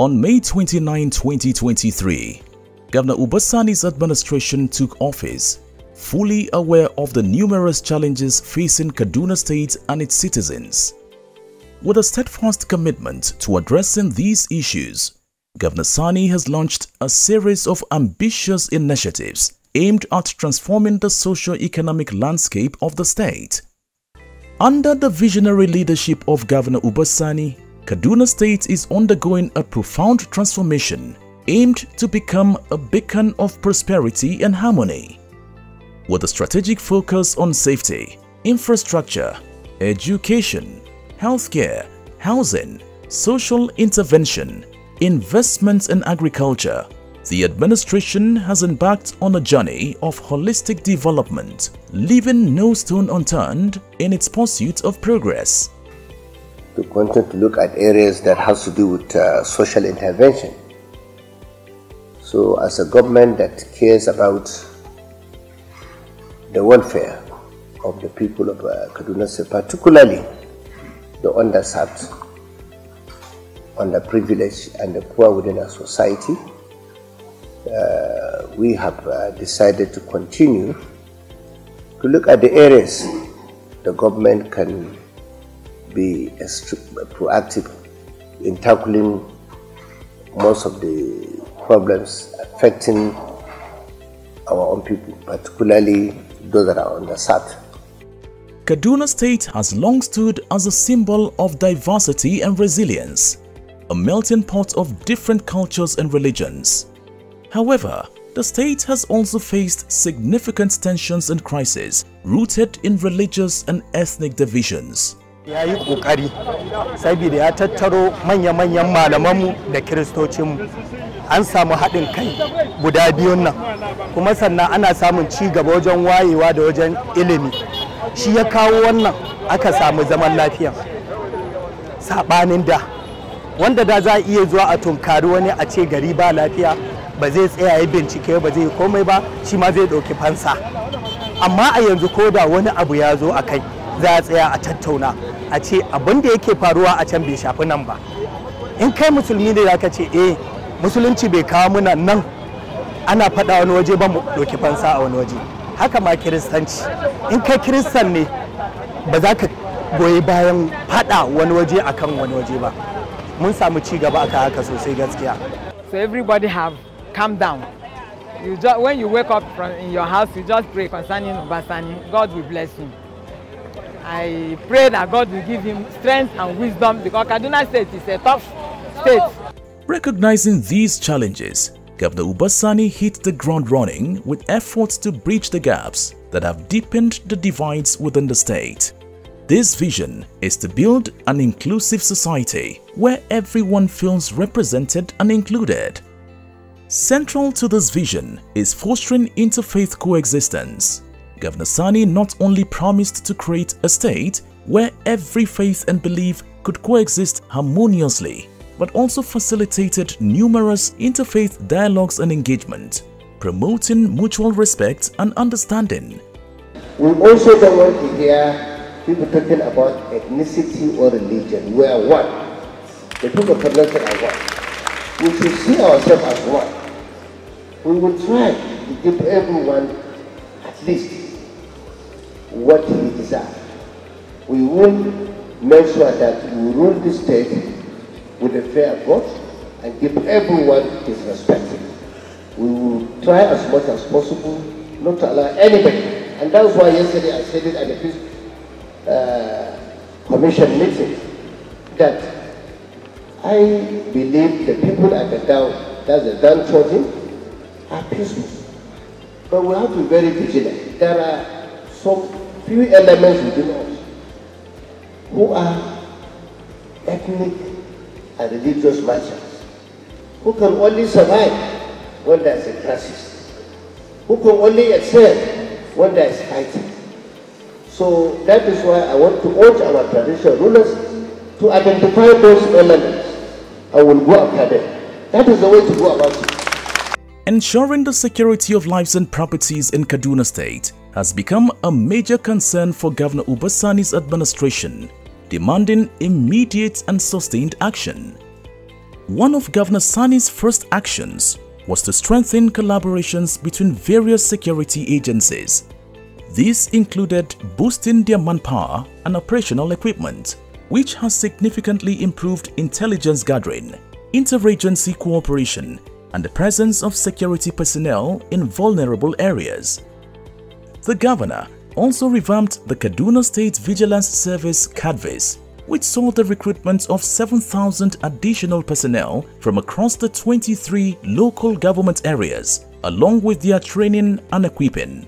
On May 29, 2023, Governor Uba Sani's administration took office, fully aware of the numerous challenges facing Kaduna State and its citizens. With a steadfast commitment to addressing these issues, Governor Sani has launched a series of ambitious initiatives aimed at transforming the socio-economic landscape of the state. Under the visionary leadership of Governor Uba Sani, Kaduna State is undergoing a profound transformation aimed to become a beacon of prosperity and harmony. With a strategic focus on safety, infrastructure, education, healthcare, housing, social intervention, investments in agriculture, the administration has embarked on a journey of holistic development, leaving no stone unturned in its pursuit of progress. To continue to look at areas that has to do with social intervention. So as a government that cares about the welfare of the people of Kaduna State, particularly the underserved, underprivileged and the poor within our society, we have decided to continue to look at the areas the government can be proactive in tackling most of the problems affecting our own people, particularly those that are underserved. Kaduna State has long stood as a symbol of diversity and resilience, a melting pot of different cultures and religions. However, the state has also faced significant tensions and crises rooted in religious and ethnic divisions. Ya yi kokari saboda ya tattaro manya-manyan malamanmu da kiristocinmu. An samu haɗin kai guda biyun nan, kuma sannan ana samun ci gaba wajen wayewa da wajen ilimi. Shi ya kawo wannan aka samu zaman lafiya. Saɓanin da, wanda da za a iya zuwa a tunkari wani a ce gari ba lafiya, ba zai tsaya ya bincike ba zai komai ba, shi ma zai ɗauki fansa. Amma a yanzu ko da wani abu ya zo a kai, za a tsaya a tattauna a ce abin da yake faruwa a can bai shafi nan ba. In kai musulmi ne zaka ce musulunci bai kawo muna nan ana faɗa wani waje ba mu ɗauki fansa a wani waje. Haka ma kiristanci, in kai kiristan ne ba za ka goyi bayan faɗa wani waje akan wani waje ba. Mun samu ci gaba aka haka sosai gaskiya. So everybody have calm down. When you wake up in your house, you just pray concerning Uba Sani. God will bless him. I pray that God will give him strength and wisdom, because Kaduna State is a tough state. Recognizing these challenges, Governor Uba Sani hit the ground running with efforts to bridge the gaps that have deepened the divides within the state. This vision is to build an inclusive society where everyone feels represented and included. Central to this vision is fostering interfaith coexistence. Governor Sani not only promised to create a state where every faith and belief could coexist harmoniously, but also facilitated numerous interfaith dialogues and engagement, promoting mutual respect and understanding. We also don't want to hear people talking about ethnicity or religion. We are one. The people of Kaduna are one. We should see ourselves as one. We will try to give everyone at least what he deserves. We will make sure that we rule this state with a fair vote and give everyone his respect. We will try as much as possible not to allow anybody. And that's why yesterday I said it at the Peace Commission meeting, that I believe the people at the downtrodden are peaceful. But we have to be very vigilant. There are some few elements within us who are ethnic and religious merchants, who can only survive when there is a crisis, who can only excel when there is fighting. So that is why I want to urge our traditional rulers to identify those elements and will go after them. That is the way to go about it. Ensuring the security of lives and properties in Kaduna State has become a major concern for Governor Uba Sani's administration, demanding immediate and sustained action. One of Governor Sani's first actions was to strengthen collaborations between various security agencies. This included boosting their manpower and operational equipment, which has significantly improved intelligence gathering, interagency cooperation, and the presence of security personnel in vulnerable areas. The governor also revamped the Kaduna State Vigilance Service (KADVIS), which saw the recruitment of 7,000 additional personnel from across the 23 local government areas, along with their training and equipping.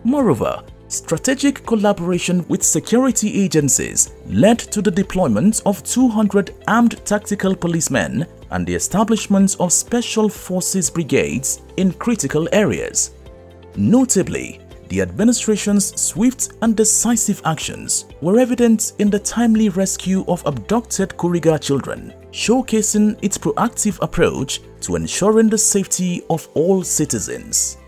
Moreover, strategic collaboration with security agencies led to the deployment of 200 armed tactical policemen and the establishment of special forces brigades in critical areas. Notably, the administration's swift and decisive actions were evident in the timely rescue of abducted Kuriga children, showcasing its proactive approach to ensuring the safety of all citizens.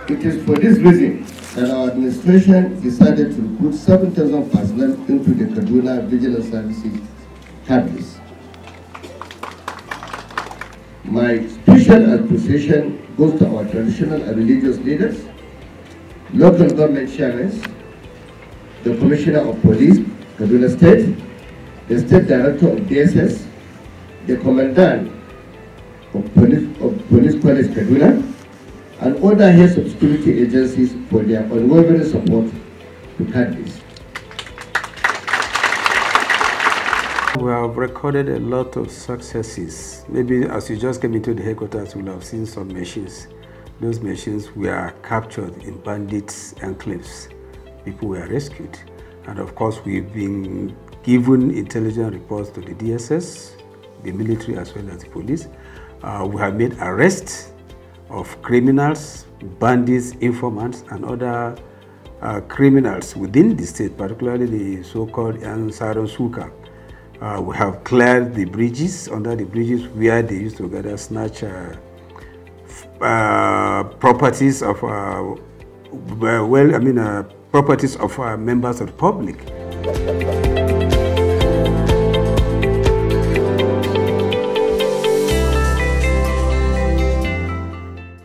It is for this reason that our administration decided to recruit 7,000 personnel into the Kaduna Vigilance Services (KADVIS). My special appreciation goes to our traditional and religious leaders, local government chairmen, the Commissioner of Police, Kaduna State, the State Director of DSS, the Commandant of Police College Kaduna, and other heads of security agencies for their unwavering support to KADVIS. We have recorded a lot of successes. Maybe as you just came into the headquarters, you will have seen some machines. Those machines were captured in bandits' enclaves. People were rescued. And of course, we've been given intelligence reports to the DSS, the military as well as the police. We have made arrests of criminals, bandits, informants, and other criminals within the state, particularly the so-called Ansaron Suka. We have cleared the bridges, under the bridges where they used to gather snatch properties of properties of members of the public.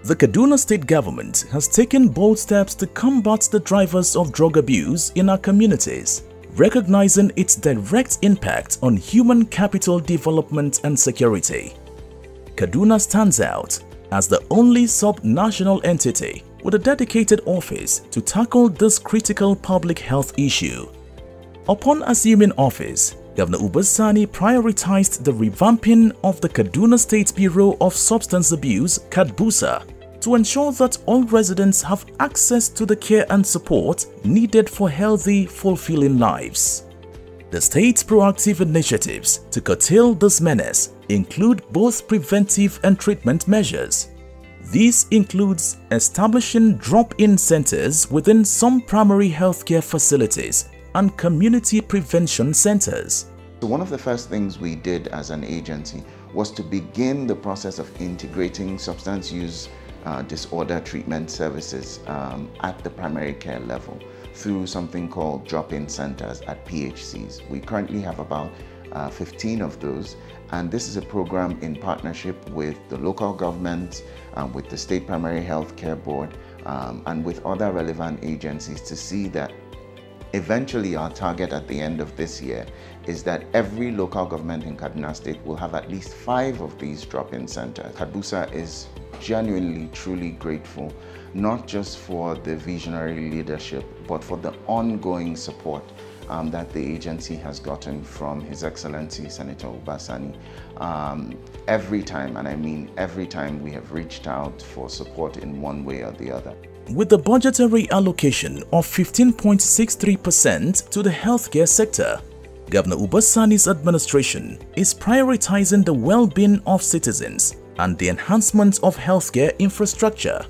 The Kaduna State Government has taken bold steps to combat the drivers of drug abuse in our communities, recognizing its direct impact on human capital development and security. Kaduna stands out as the only sub-national entity with a dedicated office to tackle this critical public health issue. Upon assuming office, Governor Uba Sani prioritized the revamping of the Kaduna State Bureau of Substance Abuse (KADBUSA) to ensure that all residents have access to the care and support needed for healthy, fulfilling lives. The state's proactive initiatives to curtail this menace include both preventive and treatment measures. This includes establishing drop-in centers within some primary healthcare facilities and community prevention centers. So one of the first things we did as an agency was to begin the process of integrating substance use disorder treatment services at the primary care level through something called drop-in centers at PHCs. We currently have about 15 of those, and this is a program in partnership with the local government, with the State Primary Health Care Board, and with other relevant agencies to see that eventually our target at the end of this year is that every local government in Kaduna State will have at least 5 of these drop-in centers. KADBUSA is genuinely, truly grateful, not just for the visionary leadership, but for the ongoing support that the agency has gotten from His Excellency Senator Uba Sani. Every time, and I mean every time, we have reached out for support in one way or the other. With the budgetary allocation of 15.63% to the healthcare sector, Governor Uba Sani's administration is prioritizing the well-being of citizens and the enhancement of healthcare infrastructure.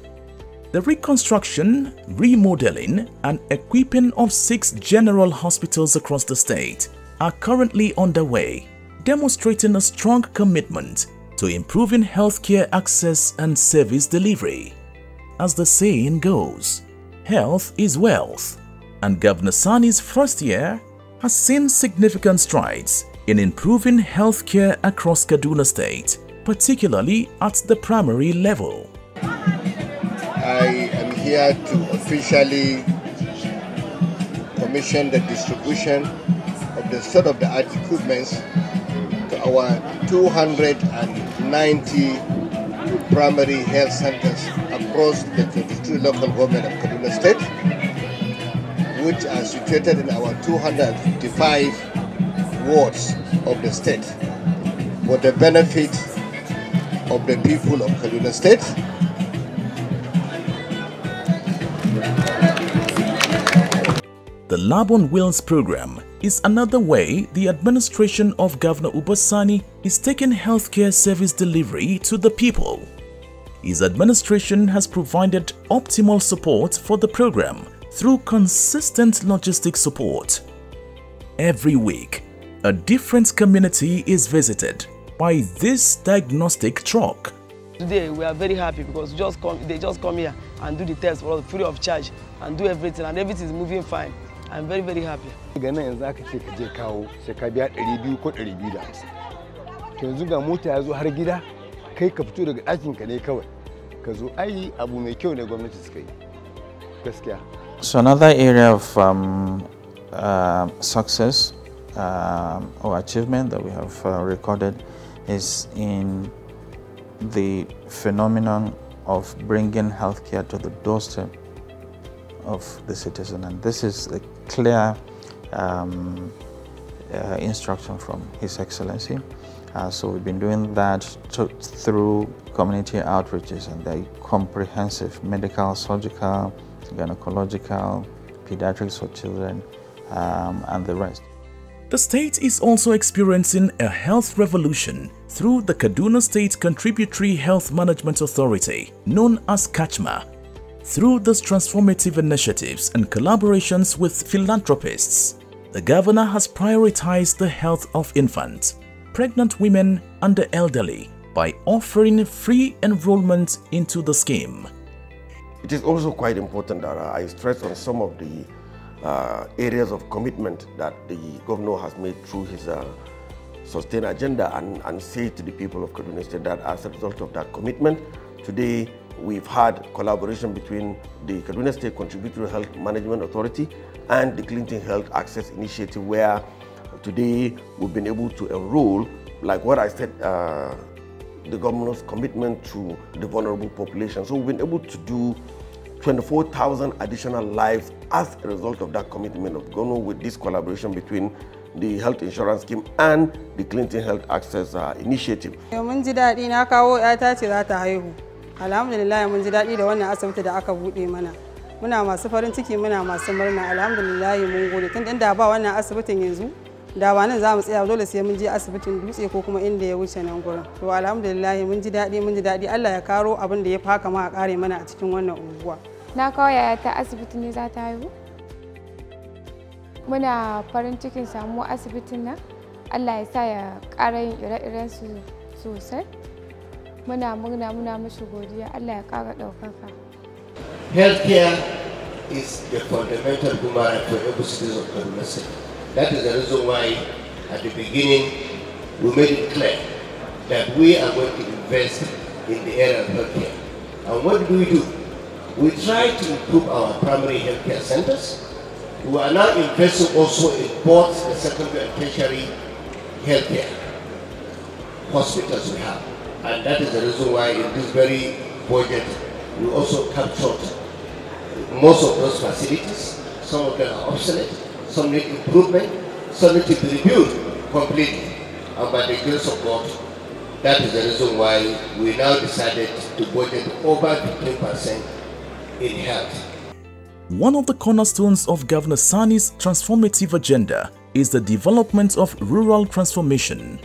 The reconstruction, remodeling, and equipping of 6 general hospitals across the state are currently underway, demonstrating a strong commitment to improving healthcare access and service delivery. As the saying goes, health is wealth, and Governor Sani's first year has seen significant strides in improving healthcare across Kaduna State, particularly at the primary level. I am here to officially commission the distribution of the state-of-the-art equipments to our 290 primary health centers across the 22 local government of Kaduna State, which are situated in our 255 wards of the state for the benefit of the people of Kaduna State. The Lab on Wheels program is another way the administration of Governor Uba Sani is taking healthcare service delivery to the people. His administration has provided optimal support for the program through consistent logistic support. Every week, a different community is visited by this diagnostic truck. Today we are very happy because they just come here and do the test for us free of charge and do everything, and everything is moving fine. I'm very, very happy. So another area of success or achievement that we have recorded is in the phenomenon of bringing healthcare to the doorstep of the citizen, and this is a clear instruction from His Excellency. So we've been doing that through community outreaches, and they're comprehensive: medical, surgical, gynecological, pediatrics for children, and the rest. The state is also experiencing a health revolution through the Kaduna State Contributory Health Management Authority, known as KACHMA. Through these transformative initiatives and collaborations with philanthropists, the governor has prioritized the health of infants, pregnant women, and the elderly by offering free enrollment into the scheme. It is also quite important that I stress on some of the areas of commitment that the governor has made through his sustained agenda, and say to the people of Kaduna State that as a result of that commitment, today we've had collaboration between the Kaduna State Contributory Health Management Authority and the Clinton Health Access Initiative, where today we've been able to enroll, like what I said, the governor's commitment to the vulnerable population. So we've been able to do 24,000 additional lives as a result of that commitment of governor, with this collaboration between the health insurance scheme and the Clinton Health Access Initiative. Alhamdulillah, mun ji daɗi da wannan asibiti da aka buɗe mana. Muna masu farin ciki, muna masu murna. Alhamdulillah, mun gode. Tun da ba wannan asibitin yanzu, da ba nan za mu tsaya, dole sai mun je asibitin Dutse ko kuma inda ya wuce nan gurin. To alhamdulillah, mun ji daɗi. Allah ya karo abin da ya faka ma a ƙare mana a cikin wannan unguwa. Na kawo yayata asibiti ne za ta haihu. Muna farin cikin samuwa asibitin nan. Allah ya sa ya ƙara yin ire-iren su sosai. Healthcare is the fundamental human right for every citizen of Kaduna State. That is the reason why, at the beginning, we made it clear that we are going to invest in the area of healthcare. And what do? We try to improve our primary healthcare centers. We are now investing also in both the secondary and tertiary healthcare hospitals we have. And that is the reason why in this very budget we also captured most of those facilities. Some of them are obsolete, some need improvement, some need to be reviewed completely. And by the grace of God, that is the reason why we now decided to budget over 15% in health. One of the cornerstones of Governor Sani's transformative agenda is the development of rural transformation.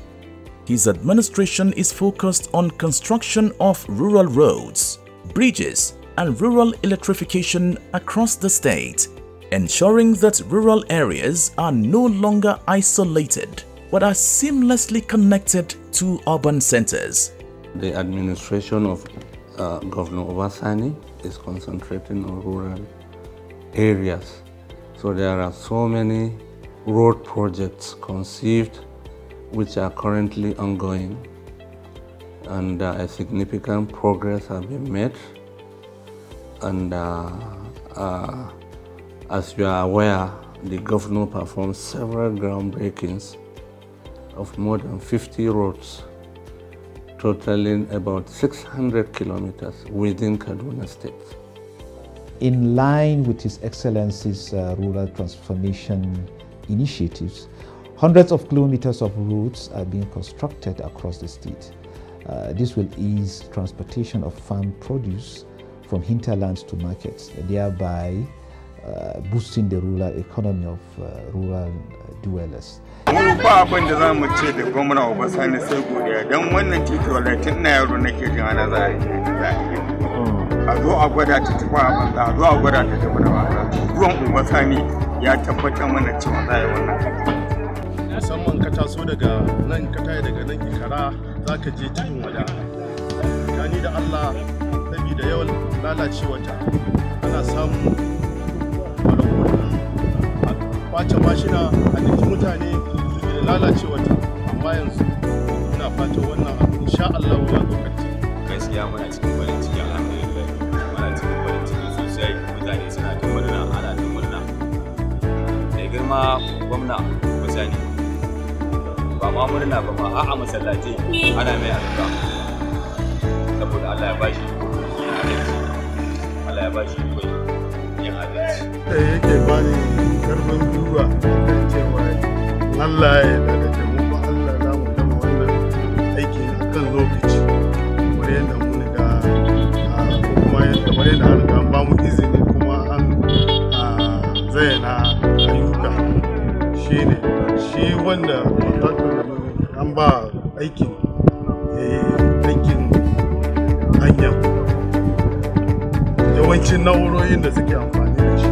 His administration is focused on construction of rural roads, bridges, and rural electrification across the state, ensuring that rural areas are no longer isolated but are seamlessly connected to urban centers. The administration of Governor Uba Sani is concentrating on rural areas. So there are so many road projects conceived which are currently ongoing, and a significant progress has been made. And as you are aware, the governor performed several groundbreakings of more than 50 roads, totaling about 600 kilometers within Kaduna State. In line with His Excellency's rural transformation initiatives, hundreds of kilometers of roads are being constructed across the state. This will ease transportation of farm produce from hinterlands to markets, thereby boosting the rural economy of rural dwellers. Ba abin da za mu ce da gwamna Uba Sani sai godiya don wannan titi wallahi tun na yaro nake jin ana za a yi a zo a gwada ta tafi a banza a zo a gwada ta tafi da wasa. Ruwan Uba Sani ya tabbatar mana cewa za a yi wannan. Musamman ka taso daga nan ka tayi daga nan Ikara za ka je cikin wada. Yani da Allah saboda yawan lalacewa ta ana samun kwace mashina a jikin mutane da lalacewa ta, amma yanzu muna fata wannan abu insha Allah ya zo kanti. Gaskiya muna cikin farin ciki, alhamdulillah muna cikin farin ciki sosai, mutane suna ta murna, ana ta murna. Mai girma gwamna Uba Sani ba ma murna ba ma a'a masallaci ana mai addu'a saboda Allah ya bashi adalci, Allah ya bashi yin adalci. Yake bani karfin gwiwa da cewa Allah ya yarda da mu, ba Allah za mu gama wannan aiki kan lokaci kamar yadda mun ga kuma kamar yadda an ga ba mu izini kuma an zayyana ayyuka shi wanda an ba aikin hanya yawancin na'urorin da suke amfani da shi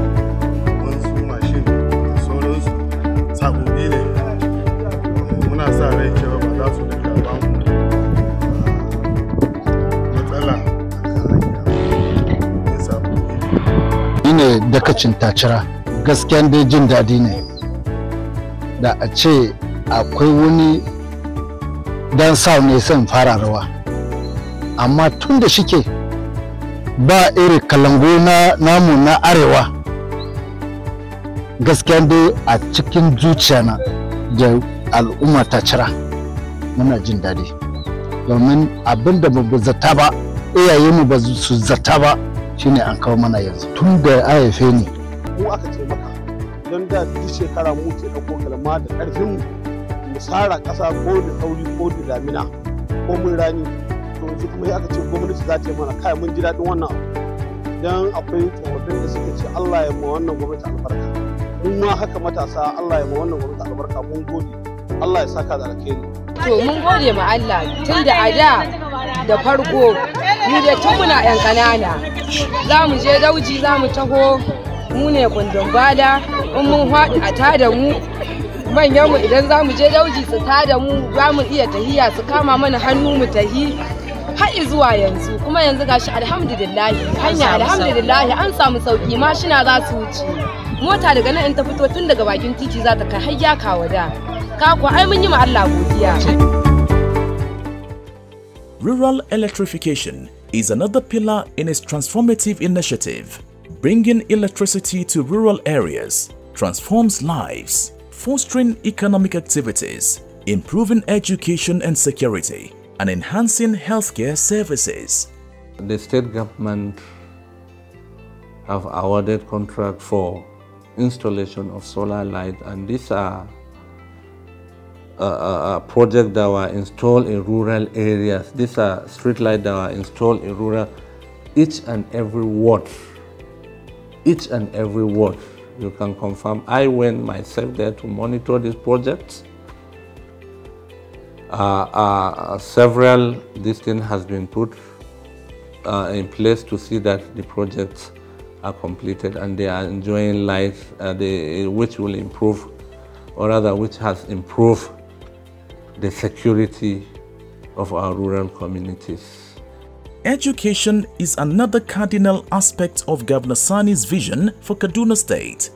wasu mashin da sauransu sababbi ne, muna sa rai cewa ba za su dinga ba mu matsala a hanya yin sababbi ne. Ni ne dakacin tacira, gaskiyan dai jin daɗi ne da a ce akwai wani dan sa mai son fara rawa, amma tun da shike ba irin kalango na namu na arewa, gaskiya dai a cikin zuciya na da al'umma ta cira muna jin daɗi, domin abin da ba zata ba iyayenmu ba su zata ba shine an kawo mana yanzu tun da haife ni. Mu aka ce maka don da duk shekara mu ke ɗauko kalma da ƙarfin mu sara ƙasa ko da sauri ko da damina ko mun rani, to yanzu kuma aka ce gwamnati za ta yi mana kai mun ji daɗin wannan abu, don akwai tsofaffin da suka ce Allah ya ma wannan gwamnati albarka, mun ma haka matasa Allah ya ma wannan gwamnati albarka, mun gode, Allah ya saka da alkhairi. To mun gode ma Allah tun da a da farko mu da tun muna yan ƙanana za mu je dauji za mu taho mu ne kundin bala, in mun haɗu a tada mu manyanmu idan za mu je dauji su tada mu za mu iya tahiya su kama mana hannu mu tahi har zuwa yanzu, kuma yanzu gashi alhamdulillah hanya alhamdulillah an samu sauki, mashina za su wuce, mota daga nan in ta fito tun daga bakin titi za ta kai har ya kawo da ka kuwa ai mun yi ma Allah godiya. Rural electrification is another pillar in its transformative initiative. Bringing electricity to rural areas transforms lives, fostering economic activities, improving education and security, and enhancing healthcare services. The state government have awarded contract for installation of solar light, and these are projects that were installed in rural areas. These are street lights that were installed in rural, each and every ward. Each and every ward, you can confirm. I went myself there to monitor these projects. Several this thing has been put in place to see that the projects are completed and they are enjoying light, which will improve, or rather which has improved the security of our rural communities. Education is another cardinal aspect of Governor Sani's vision for Kaduna State.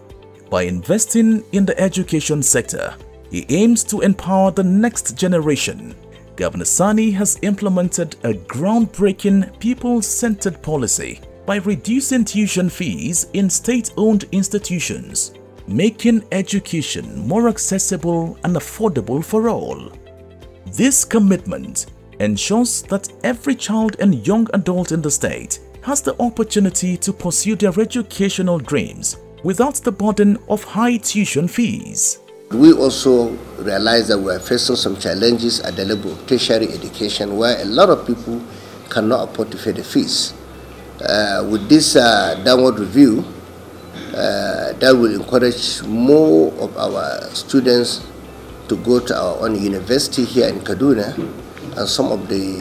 By investing in the education sector, he aims to empower the next generation. Governor Sani has implemented a groundbreaking people-centered policy by reducing tuition fees in state-owned institutions, making education more accessible and affordable for all. This commitment ensures that every child and young adult in the state has the opportunity to pursue their educational dreams without the burden of high tuition fees. We also realize that we are facing some challenges at the level of tertiary education where a lot of people cannot afford to pay the fees. With this downward review, that will encourage more of our students to go to our own university here in Kaduna and some of the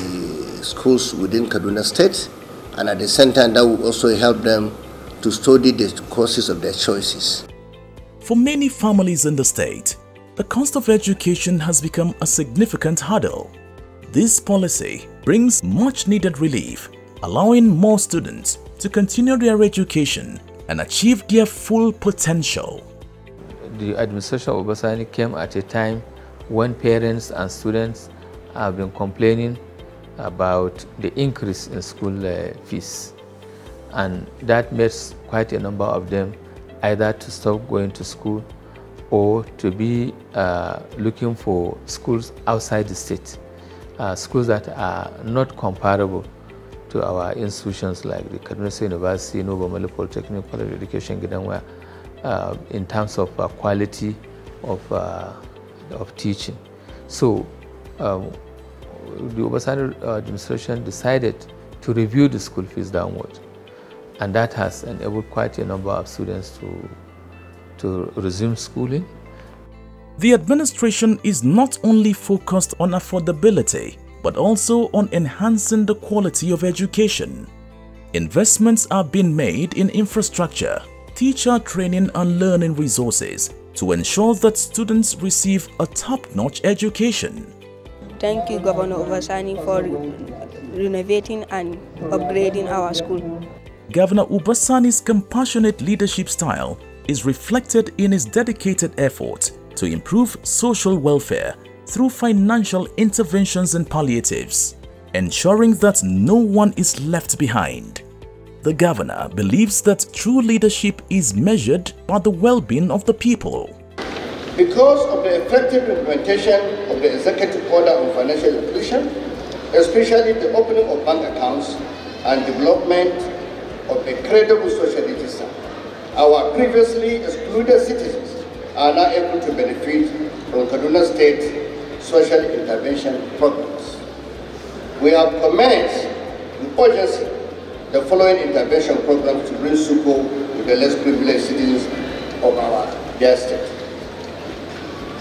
schools within Kaduna State, and at the same time that will also help them to study the courses of their choices. For many families in the state, the cost of education has become a significant hurdle. This policy brings much needed relief, allowing more students to continue their education and achieve their full potential. The administration of Uba Sani came at a time when parents and students have been complaining about the increase in school fees, and that makes quite a number of them either to stop going to school or to be looking for schools outside the state, schools that are not comparable to our institutions like the Kaduna State University, Uba Polytechnic College of Education, Gidanwa, in terms of quality of teaching. So the Uba Sani administration decided to review the school fees downward, and that has enabled quite a number of students to resume schooling. The administration is not only focused on affordability, but also on enhancing the quality of education. Investments are being made in infrastructure, teacher training and learning resources to ensure that students receive a top-notch education. Thank you, Governor Uba Sani, for renovating and upgrading our school. Governor Uba Sani's compassionate leadership style is reflected in his dedicated effort to improve social welfare through financial interventions and palliatives, ensuring that no one is left behind. The governor believes that true leadership is measured by the well-being of the people. Because of the effective implementation of the Executive Order on Financial Inclusion, especially the opening of bank accounts and development of a credible social register, our previously excluded citizens are now able to benefit from Kaduna State social intervention programs. We have commenced with urgency the following intervention programs to bring support to the less privileged citizens of our dear state.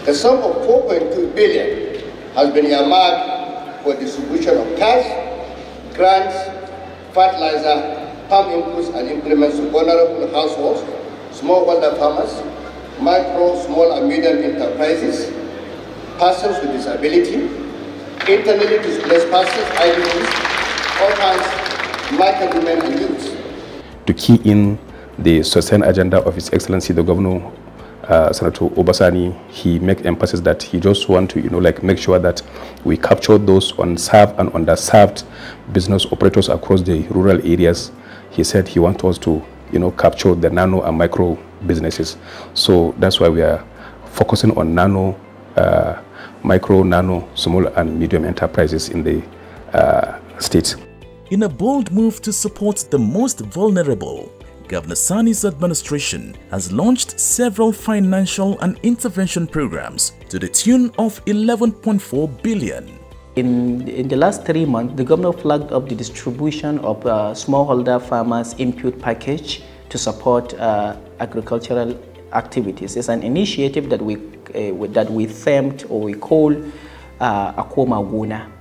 A sum of 4.2 billion has been earmarked for distribution of cash, grants, fertilizer, farm inputs and implements to vulnerable households, smallholder farmers, micro, small and medium enterprises, persons with disability, internally displaced persons, IDPs, orphans, market women and youths. To key in the sustained agenda of His Excellency the Governor, Senator Uba Sani, he makes emphasis that he just want to, make sure that we capture those unserved and underserved business operators across the rural areas. He said he wants us to, capture the nano and micro businesses. So that's why we are focusing on nano, micro, nano, small and medium enterprises in the state. In a bold move to support the most vulnerable, Governor Sani's administration has launched several financial and intervention programs to the tune of 11.4 billion. In the last 3 months, the governor flagged up the distribution of smallholder farmers input package to support agricultural activities. It's an initiative that we themed, or we call Akoma Guna.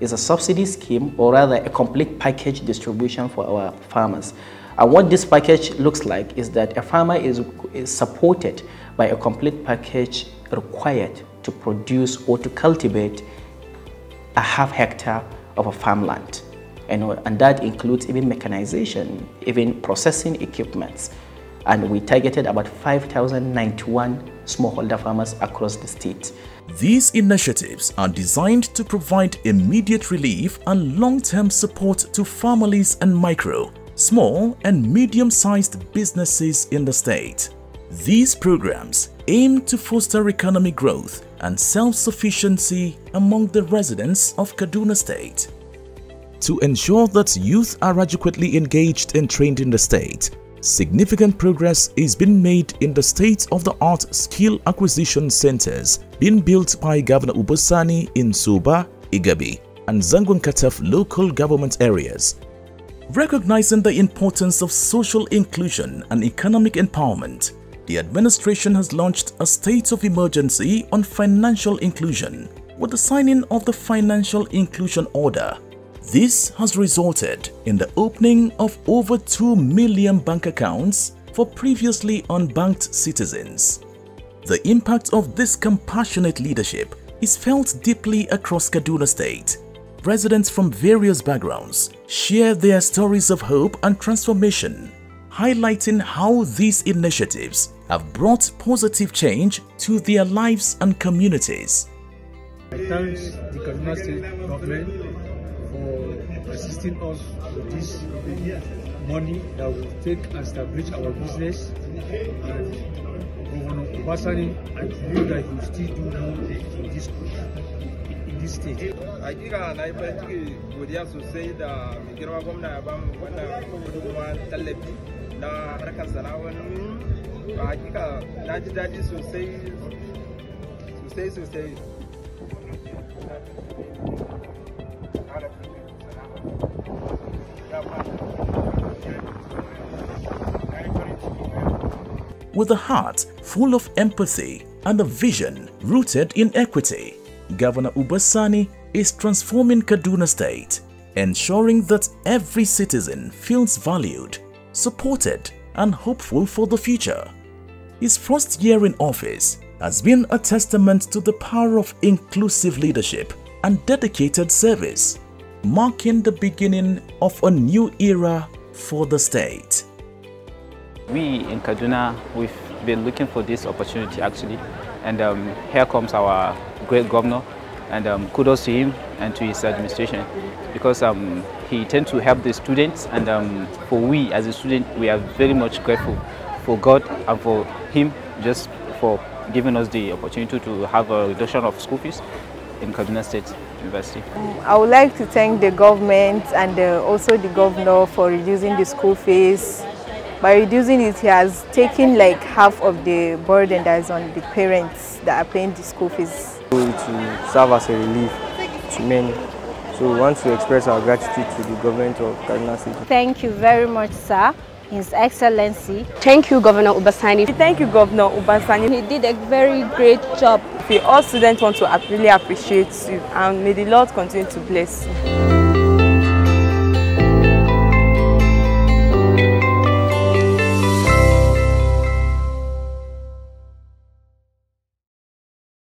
It's a subsidy scheme, or rather a complete package distribution for our farmers. And what this package looks like is that a farmer is supported by a complete package required to produce or to cultivate a half hectare of a farmland. And that includes even mechanization, even processing equipments, and we targeted about 5,091 smallholder farmers across the state. These initiatives are designed to provide immediate relief and long-term support to families and micro, small and medium-sized businesses in the state. These programs aim to foster economic growth and self-sufficiency among the residents of Kaduna State. To ensure that youth are adequately engaged and trained in the state, significant progress is being made in the state-of-the-art skill acquisition centers being built by Governor Uba Sani in Suba, Igabi, and Zangon Kataf local government areas. Recognizing the importance of social inclusion and economic empowerment, the administration has launched a state of emergency on financial inclusion with the signing of the Financial Inclusion Order. This has resulted in the opening of over 2 million bank accounts for previously unbanked citizens. The impact of this compassionate leadership is felt deeply across Kaduna State. Residents from various backgrounds share their stories of hope and transformation, highlighting how these initiatives have brought positive change to their lives and communities. I thank the Kaduna State Government for assisting us with this money that will take and establish our business. And Governor Uba Sani, I believe that he will still do more in this state. Hakika na yi farin ciki godiya sosai da mai girma gwamna ya bamu wannan gudunmuwa tallafi na harkar sana'o'in. Hakika na ji daɗi sosai. With a heart full of empathy and a vision rooted in equity, Governor Uba Sani is transforming Kaduna State, ensuring that every citizen feels valued, supported, and hopeful for the future. His first year in office has been a testament to the power of inclusive leadership and dedicated service, marking the beginning of a new era for the state. We in Kaduna, we've been looking for this opportunity actually, and here comes our great governor, and kudos to him and to his administration, because he tends to help the students, and for we as a student, we are very much grateful for God and for him just for giving us the opportunity to have a reduction of school fees in Kaduna State University. I would like to thank the government and also the governor for reducing the school fees. By reducing it, he has taken like half of the burden that is on the parents that are paying the school fees. It will serve as a relief to many. So we want to express our gratitude to the government of Kaduna State. Thank you very much, sir. His Excellency. Thank you, Governor Uba Sani. Thank you, Governor Uba Sani. He did a very great job. We all students want to really appreciate you, and may the Lord continue to bless you.